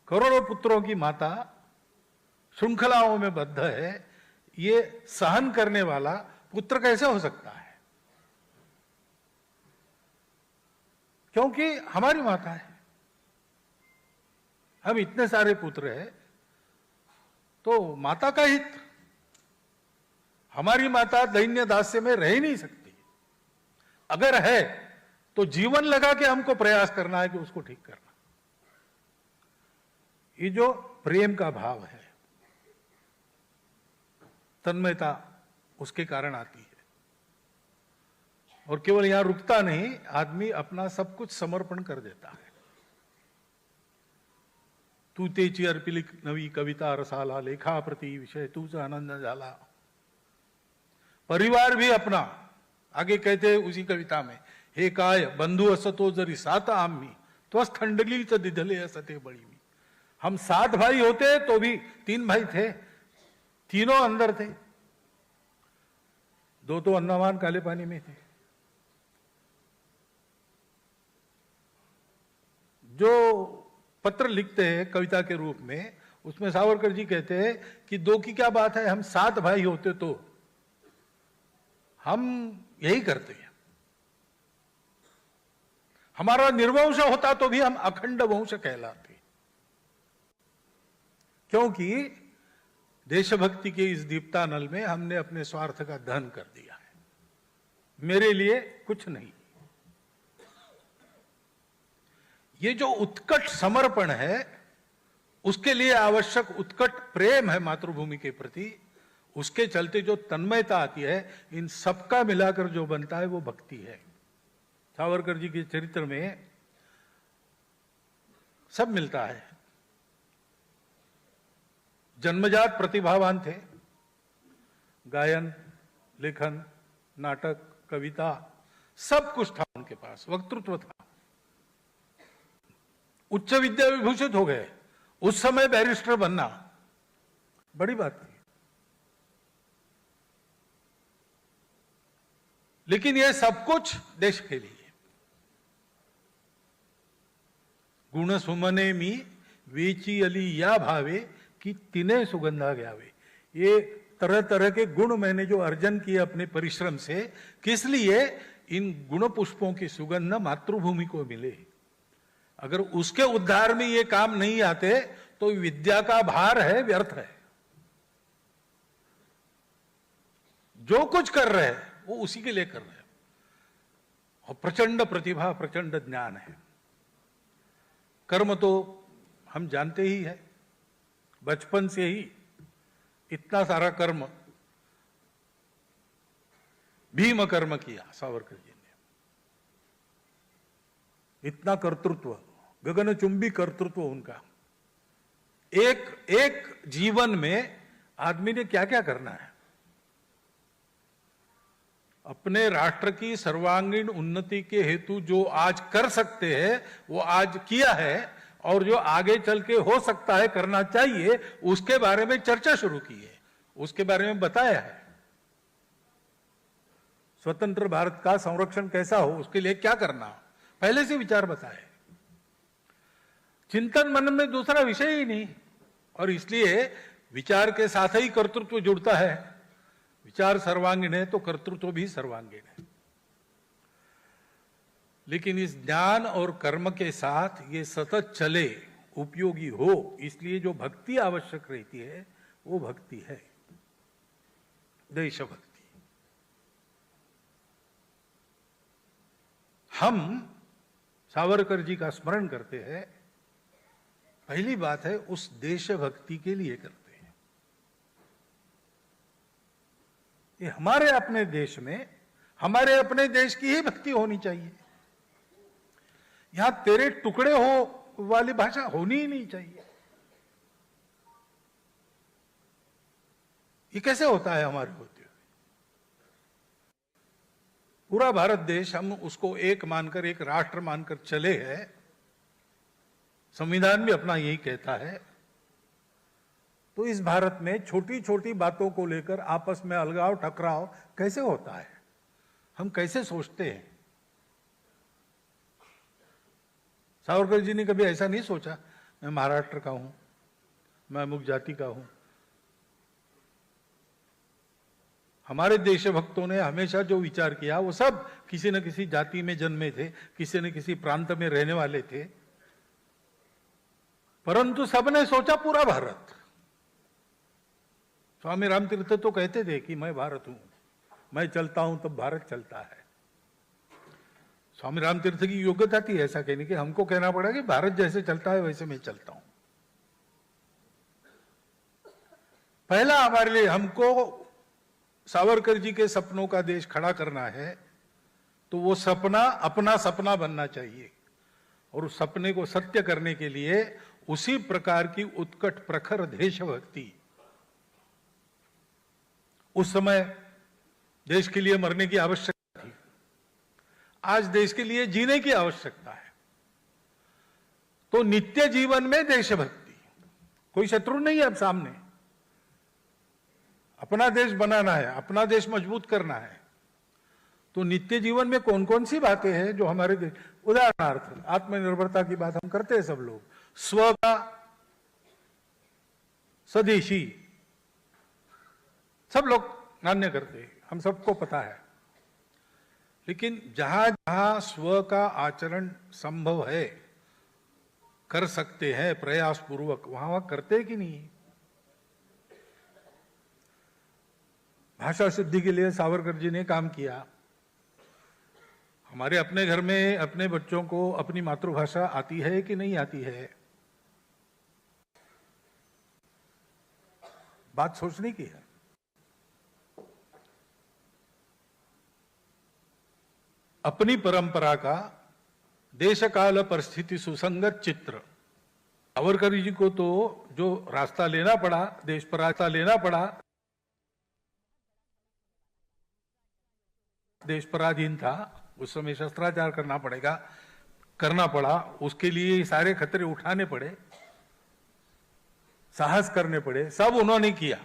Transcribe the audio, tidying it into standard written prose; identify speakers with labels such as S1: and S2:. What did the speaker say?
S1: करोड़ों पुत्रों की माता श्रृंखलाओं में बद्ध है, ये सहन करने वाला पुत्र कैसे हो सकता है? क्योंकि हमारी माता है। हम इतने सारे पुत्र हैं, तो माता का हित, हमारी माता दैन्य दास्य में रह ही नहीं सकती। अगर है तो जीवन लगा के हमको प्रयास करना है कि उसको ठीक करना। ये जो प्रेम का भाव है, तन्मयता, उसके कारण आती है। और केवल यहां रुकता नहीं, आदमी अपना सब कुछ समर्पण कर देता है। तू तेची अर्पिली नवी कविता रसाला, लेखा प्रति विषय तूच आनंद झाला। परिवार भी अपना, आगे कहते हैं उसी कविता में, हे काय बंधु असतो जरी सात आम्ही त्वस थंडलीच दिधले असते बळी मी। हम 7 भाई होते तो भी 3 भाई थे, तीनों अंदर थे, 2 तो अन्नवान काले पानी में थे। जो पत्र लिखते हैं कविता के रूप में, उसमें सावरकर जी कहते हैं कि 2 की क्या बात है, हम 7 भाई होते तो हम यही करते हैं। हमारा निर्वंश होता तो भी हम अखंड वंश कहलाते, क्योंकि देशभक्ति के इस दीप्तानल में हमने अपने स्वार्थ का दहन कर दिया है। मेरे लिए कुछ नहीं। ये जो उत्कट समर्पण है, उसके लिए आवश्यक उत्कट प्रेम है मातृभूमि के प्रति, उसके चलते जो तन्मयता आती है, इन सबका मिलाकर जो बनता है वो भक्ति है। सावरकर जी के चरित्र में सब मिलता है। जन्मजात प्रतिभावान थे, गायन, लेखन, नाटक, कविता, सब कुछ था उनके पास, वक्तृत्व था। उच्च विद्या विभूषित हो गए। उस समय बैरिस्टर बनना बड़ी बात थी। लेकिन यह सब कुछ देश के लिए। गुण सुमने मी वेची अली या भावे कि तिने सुगंधा ग्यावे। ये तरह तरह के गुण मैंने जो अर्जन किए अपने परिश्रम से, किस लिए? इन गुण पुष्पों की सुगंध मातृभूमि को मिले। अगर उसके उद्धार में ये काम नहीं आते तो विद्या का भार है, व्यर्थ है। जो कुछ कर रहे हैं वो उसी के लिए कर रहे हैं। और प्रचंड प्रतिभा, प्रचंड ज्ञान है। कर्म तो हम जानते ही है, बचपन से ही इतना सारा कर्म, भीम कर्म किया सावरकर जी ने, इतना कर्तृत्व, गगनचुंबी कर्तृत्व उनका। एक जीवन में आदमी ने क्या क्या करना है, अपने राष्ट्र की सर्वांगीण उन्नति के हेतु जो आज कर सकते हैं वो आज किया है, और जो आगे चल के हो सकता है करना चाहिए, उसके बारे में चर्चा शुरू की है, उसके बारे में बताया है। स्वतंत्र भारत का संरक्षण कैसा हो, उसके लिए क्या करना, पहले से विचार बताए। चिंतन मन में दूसरा विषय ही नहीं, और इसलिए विचार के साथ ही कर्तृत्व जुड़ता है। विचार सर्वांगीण है तो कर्तृत्व भी सर्वांगीण है। लेकिन इस ज्ञान और कर्म के साथ ये सतत चले, उपयोगी हो, इसलिए जो भक्ति आवश्यक रहती है वो भक्ति है, देशभक्ति। हम सावरकर जी का स्मरण करते हैं, पहली बात है उस देशभक्ति के लिए करते हैं। ये हमारे अपने देश में, हमारे अपने देश की ही भक्ति होनी चाहिए। यहां तेरे टुकड़े हो वाली भाषा होनी ही नहीं चाहिए। ये कैसे होता है हमारे होते हुए? पूरा भारत देश हम उसको एक मानकर, एक राष्ट्र मानकर चले हैं। संविधान भी अपना यही कहता है। तो इस भारत में छोटी छोटी बातों को लेकर आपस में अलगाव, टकराव कैसे होता है? हम कैसे सोचते हैं? सावरकर जी ने कभी ऐसा नहीं सोचा मैं महाराष्ट्र का हूं, मैं अमुक जाति का हूं। हमारे देशभक्तों ने हमेशा जो विचार किया वो सब किसी न किसी जाति में जन्मे थे, किसी न किसी प्रांत में रहने वाले थे, परंतु सबने सोचा पूरा भारत। स्वामी रामतीर्थ तो कहते थे कि मैं भारत हूं, मैं चलता हूं तब भारत चलता है। स्वामी रामतीर्थ की योग्यता थी ऐसा कहने की, हमको कहना पड़ा कि भारत जैसे चलता है वैसे मैं चलता हूं। पहला हमारे लिए, हमको सावरकर जी के सपनों का देश खड़ा करना है तो वो सपना अपना सपना बनना चाहिए, और उस सपने को सत्य करने के लिए उसी प्रकार की उत्कट प्रखर देशभक्ति, उस समय देश के लिए मरने की आवश्यकता थी, आज देश के लिए जीने की आवश्यकता है। तो नित्य जीवन में देशभक्ति, कोई शत्रु नहीं है अब सामने, अपना देश बनाना है, अपना देश मजबूत करना है। तो नित्य जीवन में कौन कौन सी बातें हैं जो हमारे देश, उदाहरणार्थ आत्मनिर्भरता की बात हम करते हैं सब लोग, स्व का स्वदेशी सब लोग मान्य करते हैं, हम सबको पता है। लेकिन जहां जहां स्व का आचरण संभव है, कर सकते हैं प्रयास पूर्वक, वहां वहां करते कि नहीं? भाषा शुद्धि के लिए सावरकर जी ने काम किया। हमारे अपने घर में अपने बच्चों को अपनी मातृभाषा आती है कि नहीं आती है? बात सोचने की है। अपनी परंपरा का देश काल परिस्थिति सुसंगत चित्र, सावरकर जी को तो जो रास्ता लेना पड़ा, देश पर रास्ता लेना पड़ा, देश पराधीन था, उस समय शस्त्राचार करना पड़ा, उसके लिए सारे खतरे उठाने पड़े, साहस करने पड़े, सब उन्होंने किया।